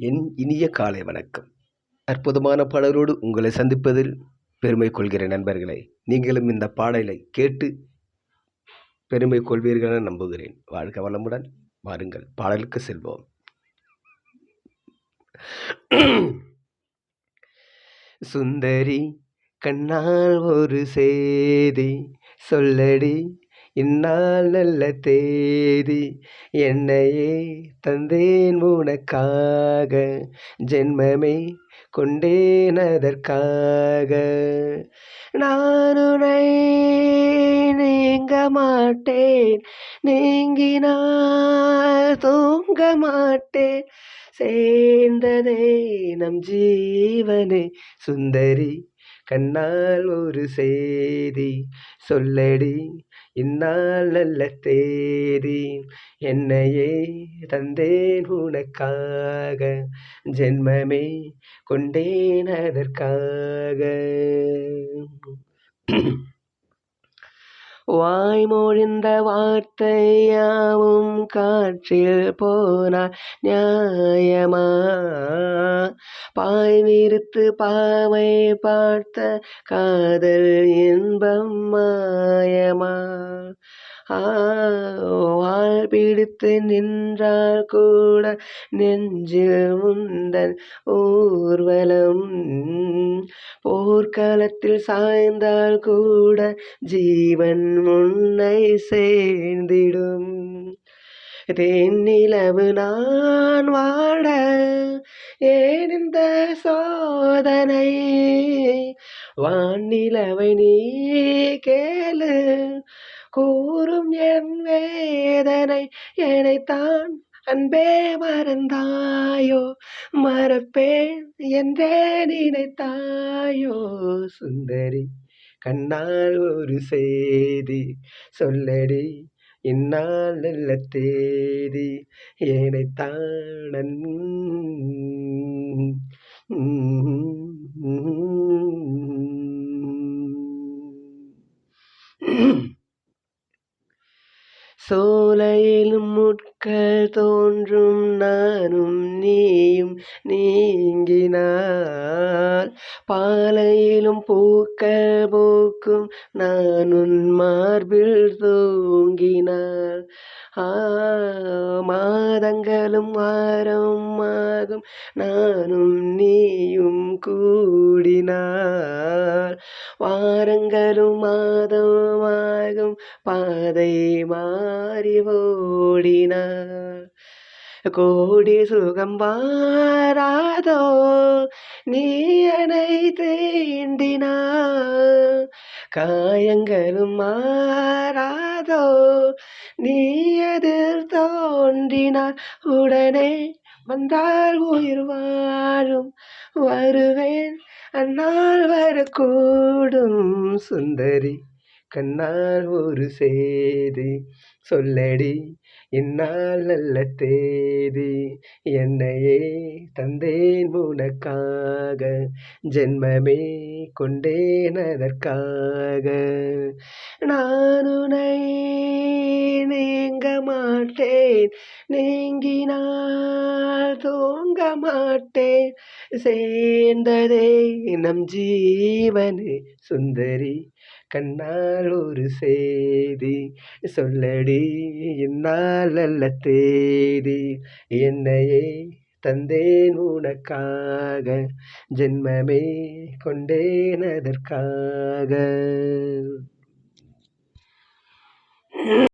என் இனிய காலை வணக்கம். அற்புதமான பாடலோடு உங்களை சந்திப்பதில் பெருமை கொள்கிற நண்பர்களே, நீங்களும் இந்த பாடலை கேட்டு பெருமை கொள்வீர்கள் என நம்புகிறேன். வாழ்க வளமுடன். வாருங்கள் பாடலுக்கு செல்வோம். சுந்தரி கண்ணால் ஒரு சேதி சொல்லடி, இந்நாள் நல்ல தேதி, என்னையே தந்தேன் உனக்காக, ஜென்மமே கொண்டேன் அதற்காக. நான் உன்னை நீங்க மாட்டேன், நீங்கினால் தூங்க மாட்டேன், சேர்ந்ததே நம் ஜீவனே. சுந்தரி கண்ணால் ஒரு சேதி சொல்லடி, இந்நாள் நல்ல தேதி, என்னையே தந்தேன் உனக்காக, ஜென்மமே கொண்டேன் அதற்காக. வாய்மொழிந்த வார்த்தையாவும் காற்றில் போனால் நியாயமா? பாய் விரித்து பாவை பார்த்த காதல் இன்பம் மாயமா? வாள் பிடித்து நின்றால் கூட நெஞ்சில் முந்தன் ஊர்வலம், போர்க்களத்தில் சாய்ந்தால் கூட ஜீவன் முன்னை சேர்ந்திடும். தேனிலவு நான் வாட ஏன் இந்த சோதனை, வானிலவை நீ கேளு கூறும் என் வேதனை. என்னைத்தான் அன்பே மறந்தாயோ, மறப்பேன் என்றே நினைத்தாயோ. சுந்தரி கண்ணால் ஒரு செய்தி சொல்லடி, இந்நாள் நல்ல தேதி, என்னைத்தான் சோலையிலும் முட்கள் தோன்றும் நானும் நீயும் நீங்கினார், பாலையிலும் பூக்கள் பூக்கும் நானும் மார்பில் தூங்கினார். மாதங்களும் வாரமாகும் நானும் நீயும் கூடினார், வாரங்களும் மாதமாகும் பாதை மாறி ஓடினார். கோடி சுகம் வாராதோ நீ என்னை தீண்டினார், காயங்களும் மாறாதோ நீ எதிர் தோன்றினார். உடனே வந்தால் உயிர் வாழும், வருவேன் அந்நாள் வரக்கூடும். சுந்தரி கண்ணால் ஒரு செய்தி சொல்லடி, இந்நாள் நல்ல தேதி, என்னையே தந்தேன் உனக்காக, ஜென்மமே கொண்டேன் அதற்காக. நான் உன்னை நீங்க மாட்டேன், நீங்கினால் தூங்க மாட்டேன், சேர்ந்ததே நம் ஜீவனே. சுந்தரி கண்ணால் ஒரு செய்தி சொல்லடி, இந்நாள் நல்ல தேதி, என்னையே தந்தேன் உனக்காக, ஜென்மமே கொண்டேன் அதற்காக.